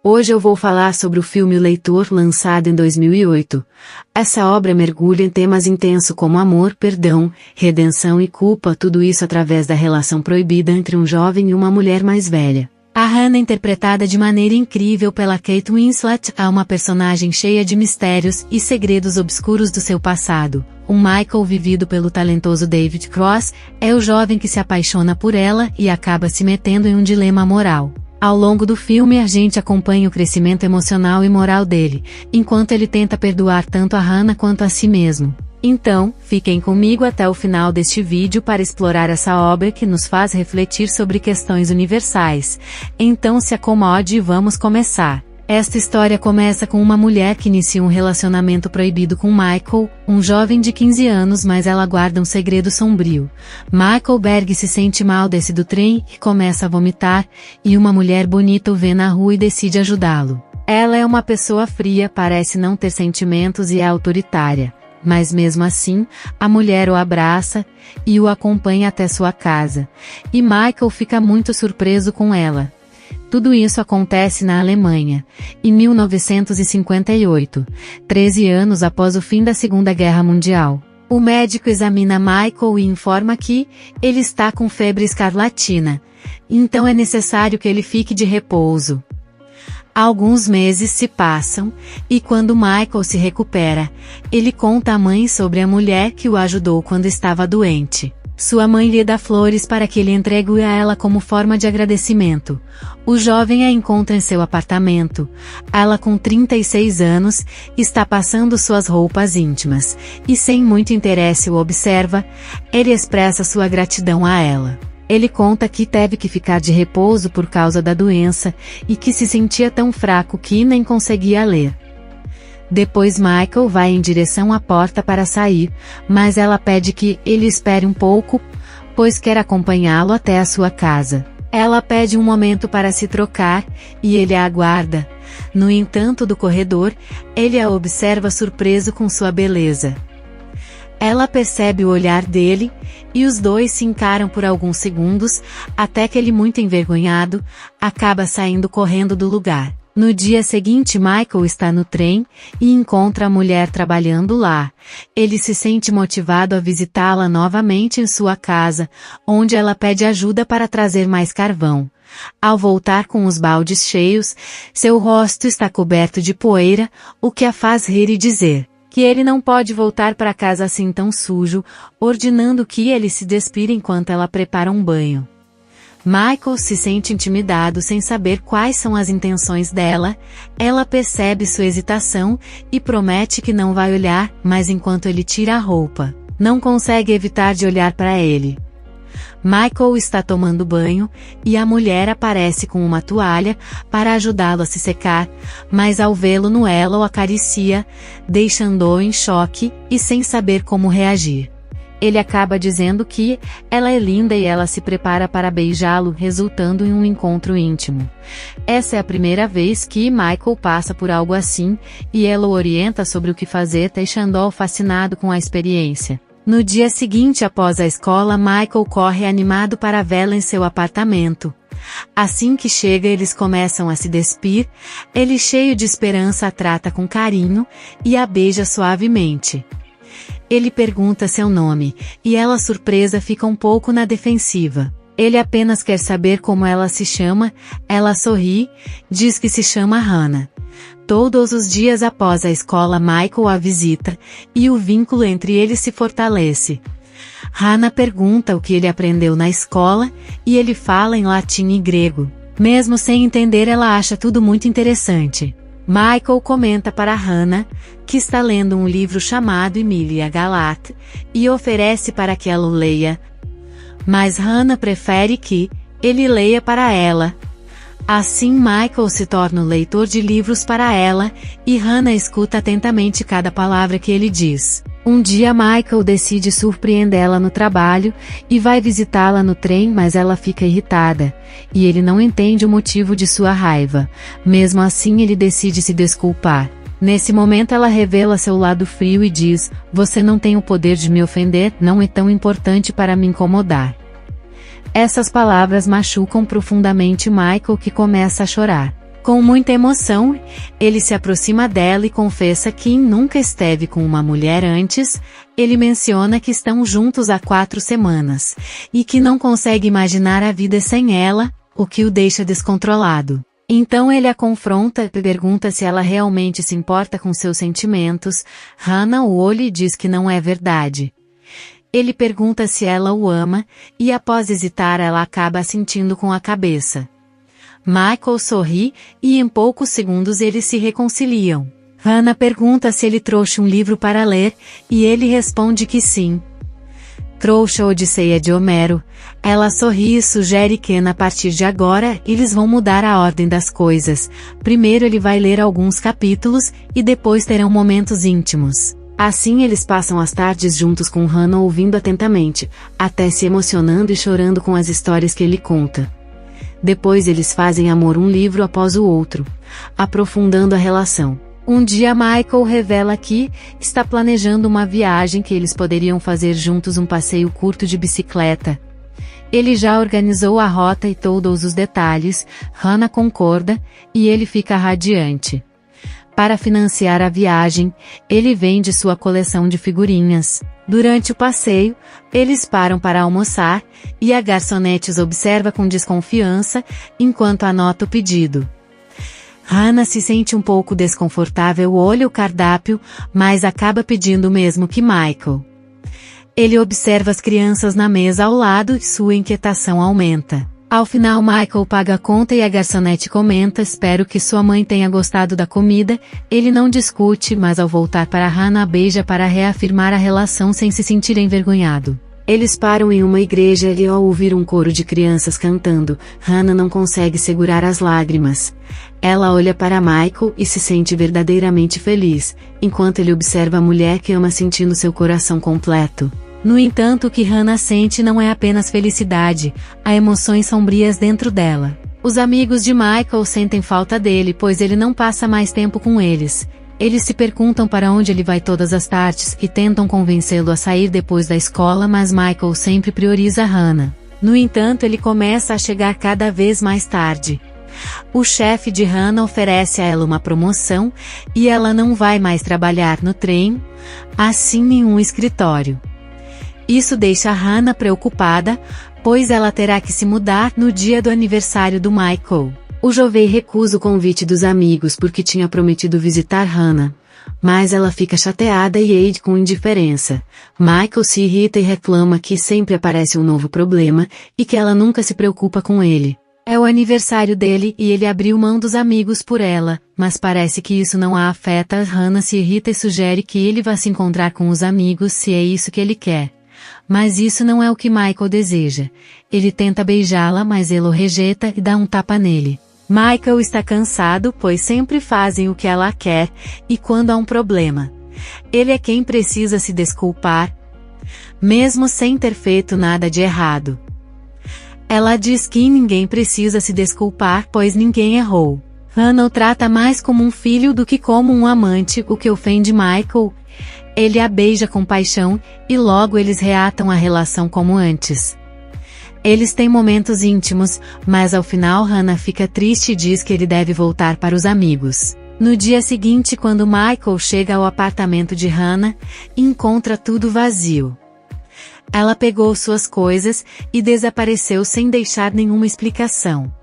Hoje eu vou falar sobre o filme O Leitor, lançado em 2008. Essa obra mergulha em temas intensos como amor, perdão, redenção e culpa, tudo isso através da relação proibida entre um jovem e uma mulher mais velha. A Hannah, interpretada de maneira incrível pela Kate Winslet, é uma personagem cheia de mistérios e segredos obscuros do seu passado. O Michael, vivido pelo talentoso David Cross, é o jovem que se apaixona por ela e acaba se metendo em um dilema moral. Ao longo do filme a gente acompanha o crescimento emocional e moral dele, enquanto ele tenta perdoar tanto a Hannah quanto a si mesmo. Então, fiquem comigo até o final deste vídeo para explorar essa obra que nos faz refletir sobre questões universais. Então se acomode e vamos começar. Esta história começa com uma mulher que inicia um relacionamento proibido com Michael, um jovem de 15 anos, mas ela guarda um segredo sombrio. Michael Berg se sente mal, desce do trem e começa a vomitar, e uma mulher bonita o vê na rua e decide ajudá-lo. Ela é uma pessoa fria, parece não ter sentimentos e é autoritária. Mas mesmo assim, a mulher o abraça e o acompanha até sua casa. E Michael fica muito surpreso com ela. Tudo isso acontece na Alemanha, em 1958, 13 anos após o fim da Segunda Guerra Mundial. O médico examina Michael e informa que ele está com febre escarlatina, então é necessário que ele fique de repouso. Alguns meses se passam, e quando Michael se recupera, ele conta à mãe sobre a mulher que o ajudou quando estava doente. Sua mãe lhe dá flores para que ele entregue a ela como forma de agradecimento. O jovem a encontra em seu apartamento. Ela, com 36 anos, está passando suas roupas íntimas, e sem muito interesse o observa. Ele expressa sua gratidão a ela. Ele conta que teve que ficar de repouso por causa da doença, e que se sentia tão fraco que nem conseguia ler. Depois Michael vai em direção à porta para sair, mas ela pede que ele espere um pouco, pois quer acompanhá-lo até a sua casa. Ela pede um momento para se trocar, e ele a aguarda. No entanto, do corredor, ele a observa surpreso com sua beleza. Ela percebe o olhar dele, e os dois se encaram por alguns segundos, até que ele, muito envergonhado, acaba saindo correndo do lugar. No dia seguinte Michael está no trem, e encontra a mulher trabalhando lá. Ele se sente motivado a visitá-la novamente em sua casa, onde ela pede ajuda para trazer mais carvão. Ao voltar com os baldes cheios, seu rosto está coberto de poeira, o que a faz rir e dizer que ele não pode voltar para casa assim tão sujo, ordenando que ele se despida enquanto ela prepara um banho. Michael se sente intimidado sem saber quais são as intenções dela. Ela percebe sua hesitação e promete que não vai olhar, mas enquanto ele tira a roupa, não consegue evitar de olhar para ele. Michael está tomando banho, e a mulher aparece com uma toalha para ajudá-lo a se secar, mas ao vê-lo nu ela o acaricia, deixando-o em choque e sem saber como reagir. Ele acaba dizendo que ela é linda e ela se prepara para beijá-lo, resultando em um encontro íntimo. Essa é a primeira vez que Michael passa por algo assim, e ela o orienta sobre o que fazer, deixando-o fascinado com a experiência. No dia seguinte, após a escola, Michael corre animado para vê-la em seu apartamento. Assim que chega, eles começam a se despir. Ele, cheio de esperança, a trata com carinho e a beija suavemente. Ele pergunta seu nome, e ela, surpresa, fica um pouco na defensiva. Ele apenas quer saber como ela se chama. Ela sorri, diz que se chama Hannah. Todos os dias após a escola Michael a visita, e o vínculo entre eles se fortalece. Hannah pergunta o que ele aprendeu na escola, e ele fala em latim e grego. Mesmo sem entender, ela acha tudo muito interessante. Michael comenta para Hannah que está lendo um livro chamado Emilia Galat, e oferece para que ela o leia. Mas Hannah prefere que ele leia para ela. Assim Michael se torna o leitor de livros para ela, e Hannah escuta atentamente cada palavra que ele diz. Um dia Michael decide surpreendê-la no trabalho, e vai visitá-la no trem, mas ela fica irritada, e ele não entende o motivo de sua raiva. Mesmo assim ele decide se desculpar. Nesse momento ela revela seu lado frio e diz: "Você não tem o poder de me ofender, não é tão importante para me incomodar." Essas palavras machucam profundamente Michael, que começa a chorar. Com muita emoção, ele se aproxima dela e confessa que nunca esteve com uma mulher antes. Ele menciona que estão juntos há 4 semanas, e que não consegue imaginar a vida sem ela, o que o deixa descontrolado. Então ele a confronta e pergunta se ela realmente se importa com seus sentimentos. Hannah o olha e diz que não é verdade. Ele pergunta se ela o ama, e após hesitar ela acaba assentindo com a cabeça. Michael sorri, e em poucos segundos eles se reconciliam. Hannah pergunta se ele trouxe um livro para ler, e ele responde que sim. Trouxe a Odisseia de Homero. Ela sorri e sugere que a partir de agora eles vão mudar a ordem das coisas. Primeiro ele vai ler alguns capítulos, e depois terão momentos íntimos. Assim eles passam as tardes juntos com Hannah ouvindo atentamente, até se emocionando e chorando com as histórias que ele conta. Depois eles fazem amor um livro após o outro, aprofundando a relação. Um dia Michael revela que está planejando uma viagem que eles poderiam fazer juntos, um passeio curto de bicicleta. Ele já organizou a rota e todos os detalhes. Hannah concorda, e ele fica radiante. Para financiar a viagem, ele vende sua coleção de figurinhas. Durante o passeio, eles param para almoçar, e a garçonete os observa com desconfiança, enquanto anota o pedido. Hannah se sente um pouco desconfortável, olha o cardápio, mas acaba pedindo o mesmo que Michael. Ele observa as crianças na mesa ao lado e sua inquietação aumenta. Ao final Michael paga a conta e a garçonete comenta: espero que sua mãe tenha gostado da comida. Ele não discute, mas ao voltar para Hannah a beija para reafirmar a relação sem se sentir envergonhado. Eles param em uma igreja e ao ouvir um coro de crianças cantando, Hannah não consegue segurar as lágrimas. Ela olha para Michael e se sente verdadeiramente feliz, enquanto ele observa a mulher que ama sentindo seu coração completo. No entanto, o que Hannah sente não é apenas felicidade, há emoções sombrias dentro dela. Os amigos de Michael sentem falta dele, pois ele não passa mais tempo com eles. Eles se perguntam para onde ele vai todas as tardes e tentam convencê-lo a sair depois da escola, mas Michael sempre prioriza Hannah. No entanto, ele começa a chegar cada vez mais tarde. O chefe de Hannah oferece a ela uma promoção, e ela não vai mais trabalhar no trem, assim em um escritório. Isso deixa Hannah preocupada, pois ela terá que se mudar no dia do aniversário do Michael. O jovem recusa o convite dos amigos porque tinha prometido visitar Hannah, mas ela fica chateada e age com indiferença. Michael se irrita e reclama que sempre aparece um novo problema, e que ela nunca se preocupa com ele. É o aniversário dele e ele abriu mão dos amigos por ela, mas parece que isso não a afeta. Hannah se irrita e sugere que ele vá se encontrar com os amigos se é isso que ele quer. Mas isso não é o que Michael deseja. Ele tenta beijá-la, mas ela o rejeita e dá um tapa nele. Michael está cansado, pois sempre fazem o que ela quer, e quando há um problema, ele é quem precisa se desculpar, mesmo sem ter feito nada de errado. Ela diz que ninguém precisa se desculpar, pois ninguém errou. Hannah o trata mais como um filho do que como um amante, o que ofende Michael. Ele a beija com paixão, e logo eles reatam a relação como antes. Eles têm momentos íntimos, mas ao final Hannah fica triste e diz que ele deve voltar para os amigos. No dia seguinte, quando Michael chega ao apartamento de Hannah, encontra tudo vazio. Ela pegou suas coisas e desapareceu sem deixar nenhuma explicação.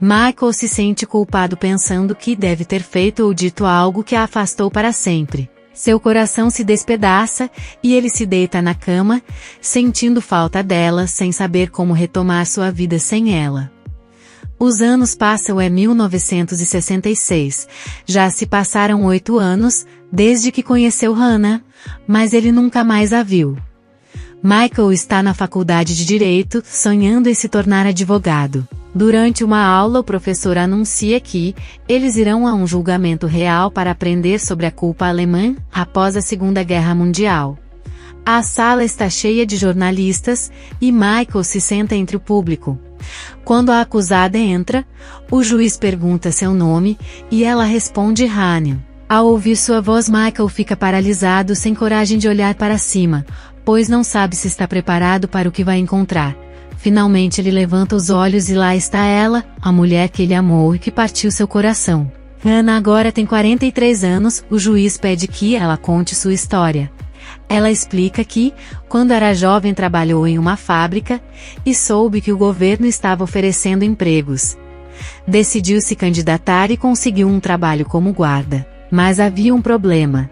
Michael se sente culpado pensando que deve ter feito ou dito algo que a afastou para sempre. Seu coração se despedaça, e ele se deita na cama, sentindo falta dela, sem saber como retomar sua vida sem ela. Os anos passam, é 1966. Já se passaram 8 anos, desde que conheceu Hannah, mas ele nunca mais a viu. Michael está na faculdade de Direito, sonhando em se tornar advogado. Durante uma aula, o professor anuncia que eles irão a um julgamento real para aprender sobre a culpa alemã após a Segunda Guerra Mundial. A sala está cheia de jornalistas, e Michael se senta entre o público. Quando a acusada entra, o juiz pergunta seu nome, e ela responde Hannah. Ao ouvir sua voz, Michael fica paralisado, sem coragem de olhar para cima, pois não sabe se está preparado para o que vai encontrar. Finalmente ele levanta os olhos e lá está ela, a mulher que ele amou e que partiu seu coração. Hannah agora tem 43 anos, o juiz pede que ela conte sua história. Ela explica que, quando era jovem trabalhou em uma fábrica, e soube que o governo estava oferecendo empregos. Decidiu se candidatar e conseguiu um trabalho como guarda. Mas havia um problema.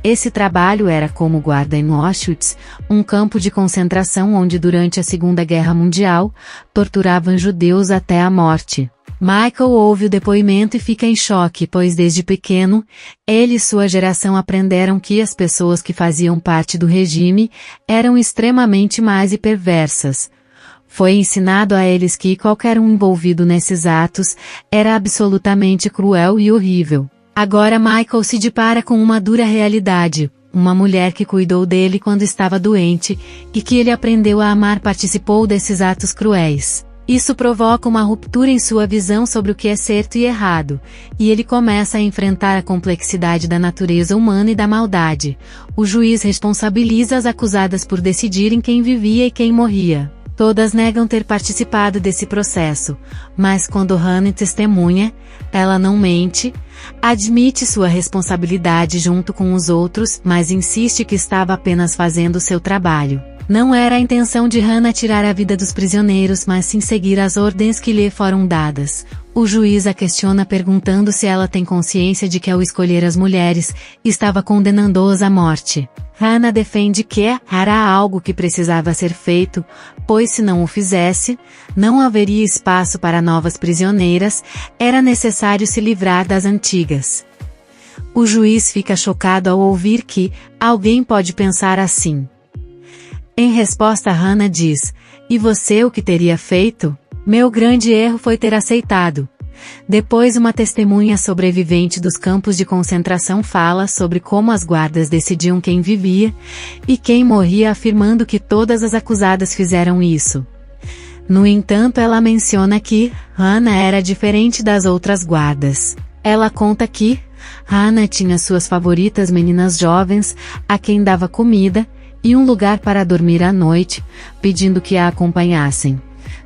Esse trabalho era como guarda em Auschwitz, um campo de concentração onde durante a Segunda Guerra Mundial, torturavam judeus até a morte. Michael ouve o depoimento e fica em choque, pois desde pequeno, ele e sua geração aprenderam que as pessoas que faziam parte do regime eram extremamente más e perversas. Foi ensinado a eles que qualquer um envolvido nesses atos era absolutamente cruel e horrível. Agora Michael se depara com uma dura realidade. Uma mulher que cuidou dele quando estava doente, e que ele aprendeu a amar participou desses atos cruéis. Isso provoca uma ruptura em sua visão sobre o que é certo e errado, e ele começa a enfrentar a complexidade da natureza humana e da maldade. O juiz responsabiliza as acusadas por decidirem quem vivia e quem morria. Todas negam ter participado desse processo, mas quando Hannah testemunha, ela não mente, admite sua responsabilidade junto com os outros, mas insiste que estava apenas fazendo seu trabalho. Não era a intenção de Hannah tirar a vida dos prisioneiros, mas sim seguir as ordens que lhe foram dadas. O juiz a perguntando se ela tem consciência de que ao escolher as mulheres, estava condenando-as à morte. Hannah defende que era algo que precisava ser feito, pois se não o fizesse, não haveria espaço para novas prisioneiras, era necessário se livrar das antigas. O juiz fica chocado ao ouvir que alguém pode pensar assim. Em resposta, Hannah diz: "E você o que teria feito? Meu grande erro foi ter aceitado." Depois uma testemunha sobrevivente dos campos de concentração fala sobre como as guardas decidiam quem vivia e quem morria, afirmando que todas as acusadas fizeram isso. No entanto, ela menciona que Hannah era diferente das outras guardas. Ela conta que Hannah tinha suas favoritas meninas jovens, a quem dava comida e um lugar para dormir à noite, pedindo que a acompanhassem.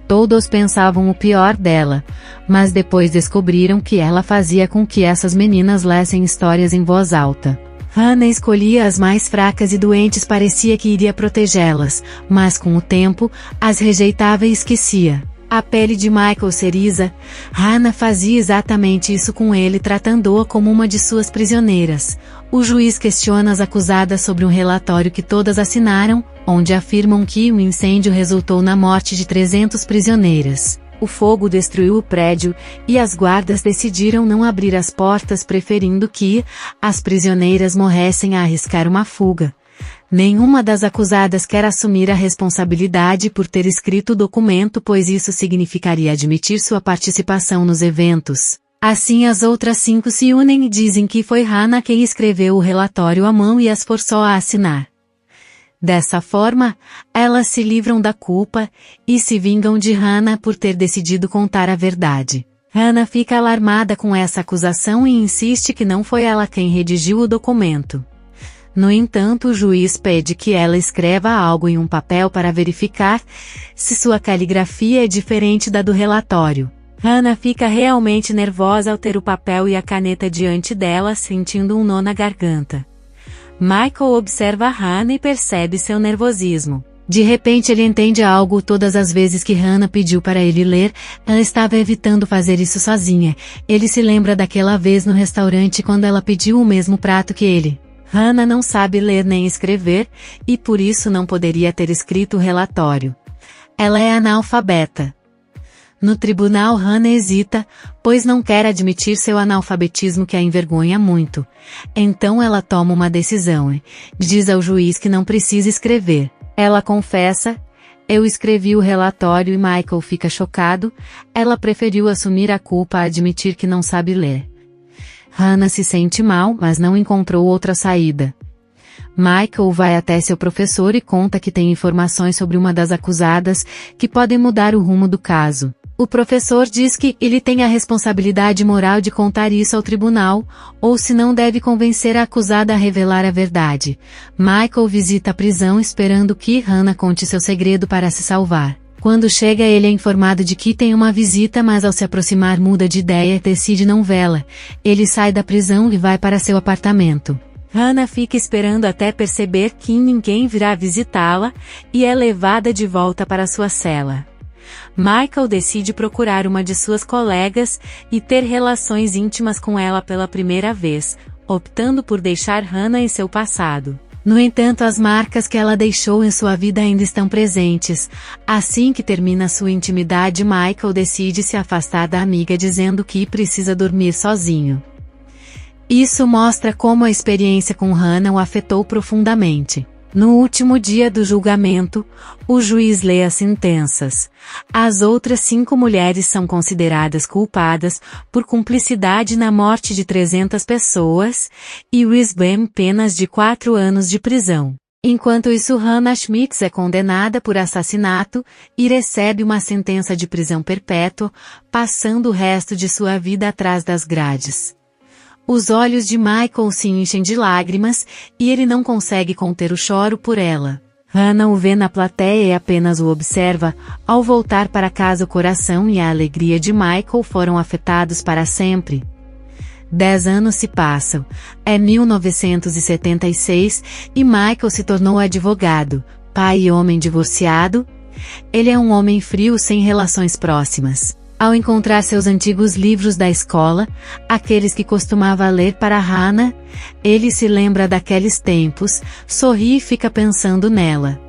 Todos pensavam o pior dela, mas depois descobriram que ela fazia com que essas meninas lessem histórias em voz alta. Hannah escolhia as mais fracas e doentes, parecia que iria protegê-las, mas com o tempo, as rejeitava e esquecia. A pele de Michael ceriza, Hannah fazia exatamente isso com ele, tratando-a como uma de suas prisioneiras. O juiz questiona as acusadas sobre um relatório que todas assinaram, onde afirmam que o incêndio resultou na morte de 300 prisioneiras. O fogo destruiu o prédio, e as guardas decidiram não abrir as portas, preferindo que as prisioneiras morressem a arriscar uma fuga. Nenhuma das acusadas quer assumir a responsabilidade por ter escrito o documento, pois isso significaria admitir sua participação nos eventos. Assim, as outras 5 se unem e dizem que foi Hannah quem escreveu o relatório à mão e as forçou a assinar. Dessa forma, elas se livram da culpa e se vingam de Hannah por ter decidido contar a verdade. Hannah fica alarmada com essa acusação e insiste que não foi ela quem redigiu o documento. No entanto, o juiz pede que ela escreva algo em um papel para verificar se sua caligrafia é diferente da do relatório. Hannah fica realmente nervosa ao ter o papel e a caneta diante dela, sentindo um nó na garganta. Michael observa Hannah e percebe seu nervosismo. De repente ele entende algo: todas as vezes que Hannah pediu para ele ler, ela estava evitando fazer isso sozinha. Ele se lembra daquela vez no restaurante quando ela pediu o mesmo prato que ele. Hannah não sabe ler nem escrever, e por isso não poderia ter escrito o relatório. Ela é analfabeta. No tribunal, Hannah hesita, pois não quer admitir seu analfabetismo, que a envergonha muito. Então ela toma uma decisão e diz ao juiz que não precisa escrever. Ela confessa: "Eu escrevi o relatório", e Michael fica chocado. Ela preferiu assumir a culpa a admitir que não sabe ler. Hannah se sente mal, mas não encontrou outra saída. Michael vai até seu professor e conta que tem informações sobre uma das acusadas que podem mudar o rumo do caso. O professor diz que ele tem a responsabilidade moral de contar isso ao tribunal, ou se não deve convencer a acusada a revelar a verdade. Michael visita a prisão esperando que Hannah conte seu segredo para se salvar. Quando chega, ele é informado de que tem uma visita, mas ao se aproximar muda de ideia e decide não vê-la. Ele sai da prisão e vai para seu apartamento. Hannah fica esperando até perceber que ninguém virá visitá-la e é levada de volta para sua cela. Michael decide procurar uma de suas colegas e ter relações íntimas com ela pela primeira vez, optando por deixar Hannah em seu passado. No entanto, as marcas que ela deixou em sua vida ainda estão presentes. Assim que termina sua intimidade, Michael decide se afastar da amiga dizendo que precisa dormir sozinho. Isso mostra como a experiência com Hannah o afetou profundamente. No último dia do julgamento, o juiz lê as sentenças. As outras 5 mulheres são consideradas culpadas por cumplicidade na morte de 300 pessoas, e Wisbam penas de 4 anos de prisão. Enquanto isso, Hannah Schmitz é condenada por assassinato e recebe uma sentença de prisão perpétua, passando o resto de sua vida atrás das grades. Os olhos de Michael se enchem de lágrimas, e ele não consegue conter o choro por ela. Hannah o vê na plateia e apenas o observa. Ao voltar para casa, o coração e a alegria de Michael foram afetados para sempre. 10 anos se passam. É 1976, e Michael se tornou advogado, pai e homem divorciado. Ele é um homem frio sem relações próximas. Ao encontrar seus antigos livros da escola, aqueles que costumava ler para Hannah, ele se lembra daqueles tempos, sorri e fica pensando nela.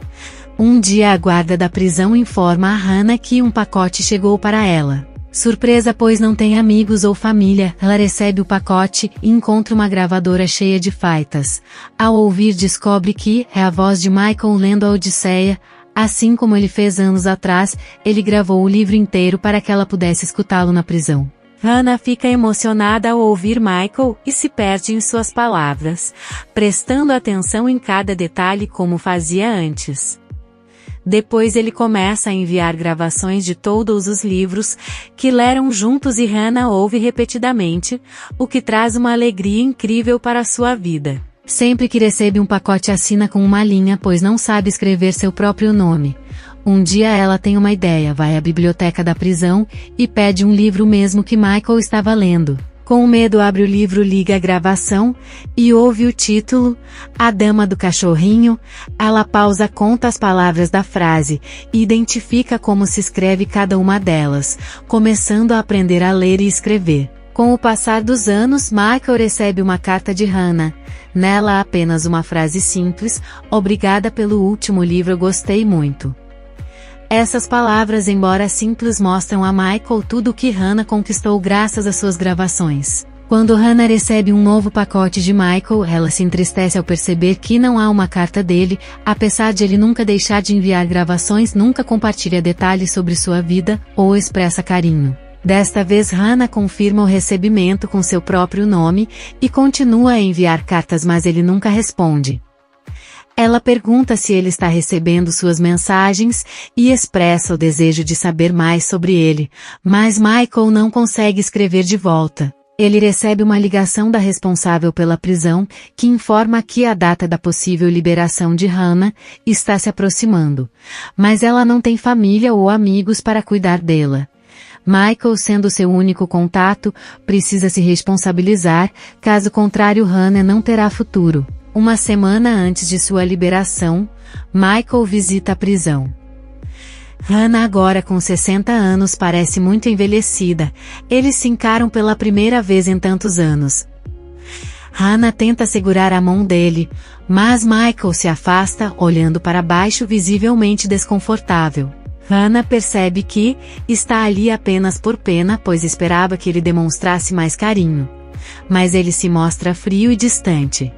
Um dia a guarda da prisão informa a Hannah que um pacote chegou para ela. Surpresa, pois não tem amigos ou família, ela recebe o pacote e encontra uma gravadora cheia de faitas. Ao ouvir, descobre que é a voz de Michael lendo a Odisseia. Assim como ele fez anos atrás, ele gravou o livro inteiro para que ela pudesse escutá-lo na prisão. Hannah fica emocionada ao ouvir Michael e se perde em suas palavras, prestando atenção em cada detalhe como fazia antes. Depois ele começa a enviar gravações de todos os livros que leram juntos, e Hannah ouve repetidamente, o que traz uma alegria incrível para sua vida. Sempre que recebe um pacote, assina com uma linha, pois não sabe escrever seu próprio nome. Um dia ela tem uma ideia, vai à biblioteca da prisão e pede um livro mesmo que Michael estava lendo. Com medo, abre o livro, liga a gravação e ouve o título, A Dama do Cachorrinho. Ela pausa, conta as palavras da frase e identifica como se escreve cada uma delas, começando a aprender a ler e escrever. Com o passar dos anos, Michael recebe uma carta de Hannah. Nela há apenas uma frase simples: obrigada pelo último livro, eu gostei muito. Essas palavras, embora simples, mostram a Michael tudo o que Hannah conquistou graças às suas gravações. Quando Hannah recebe um novo pacote de Michael, ela se entristece ao perceber que não há uma carta dele. Apesar de ele nunca deixar de enviar gravações, nunca compartilha detalhes sobre sua vida ou expressa carinho. Desta vez, Hannah confirma o recebimento com seu próprio nome e continua a enviar cartas, mas ele nunca responde. Ela pergunta se ele está recebendo suas mensagens e expressa o desejo de saber mais sobre ele, mas Michael não consegue escrever de volta. Ele recebe uma ligação da responsável pela prisão, que informa que a data da possível liberação de Hannah está se aproximando, mas ela não tem família ou amigos para cuidar dela. Michael, sendo seu único contato, precisa se responsabilizar, caso contrário Hannah não terá futuro. Uma semana antes de sua liberação, Michael visita a prisão. Hannah, agora com 60 anos, parece muito envelhecida. Eles se encaram pela primeira vez em tantos anos. Hannah tenta segurar a mão dele, mas Michael se afasta, olhando para baixo, visivelmente desconfortável. Hannah percebe que está ali apenas por pena, pois esperava que ele demonstrasse mais carinho. Mas ele se mostra frio e distante.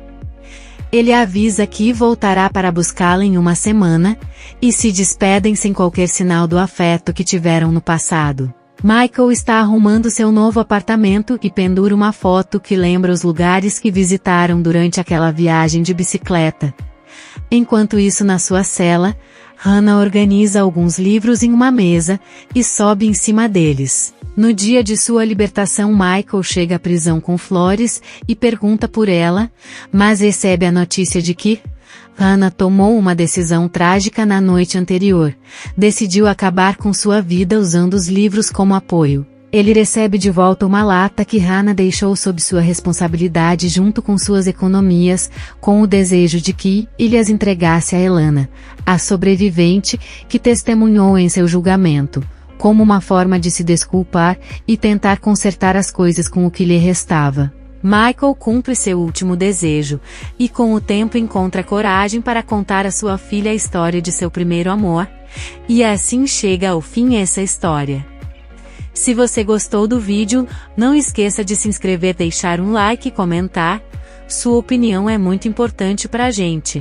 Ele avisa que voltará para buscá-la em uma semana, e se despedem sem qualquer sinal do afeto que tiveram no passado. Michael está arrumando seu novo apartamento e pendura uma foto que lembra os lugares que visitaram durante aquela viagem de bicicleta. Enquanto isso, na sua cela, Hannah organiza alguns livros em uma mesa e sobe em cima deles. No dia de sua libertação, Michael chega à prisão com flores e pergunta por ela, mas recebe a notícia de que Hannah tomou uma decisão trágica na noite anterior. Decidiu acabar com sua vida usando os livros como apoio. Ele recebe de volta uma lata que Hannah deixou sob sua responsabilidade junto com suas economias, com o desejo de que ele as entregasse a Elana, a sobrevivente, que testemunhou em seu julgamento, como uma forma de se desculpar e tentar consertar as coisas com o que lhe restava. Michael cumpre seu último desejo, e com o tempo encontra coragem para contar à sua filha a história de seu primeiro amor, e assim chega ao fim essa história. Se você gostou do vídeo, não esqueça de se inscrever, deixar um like e comentar. Sua opinião é muito importante pra gente.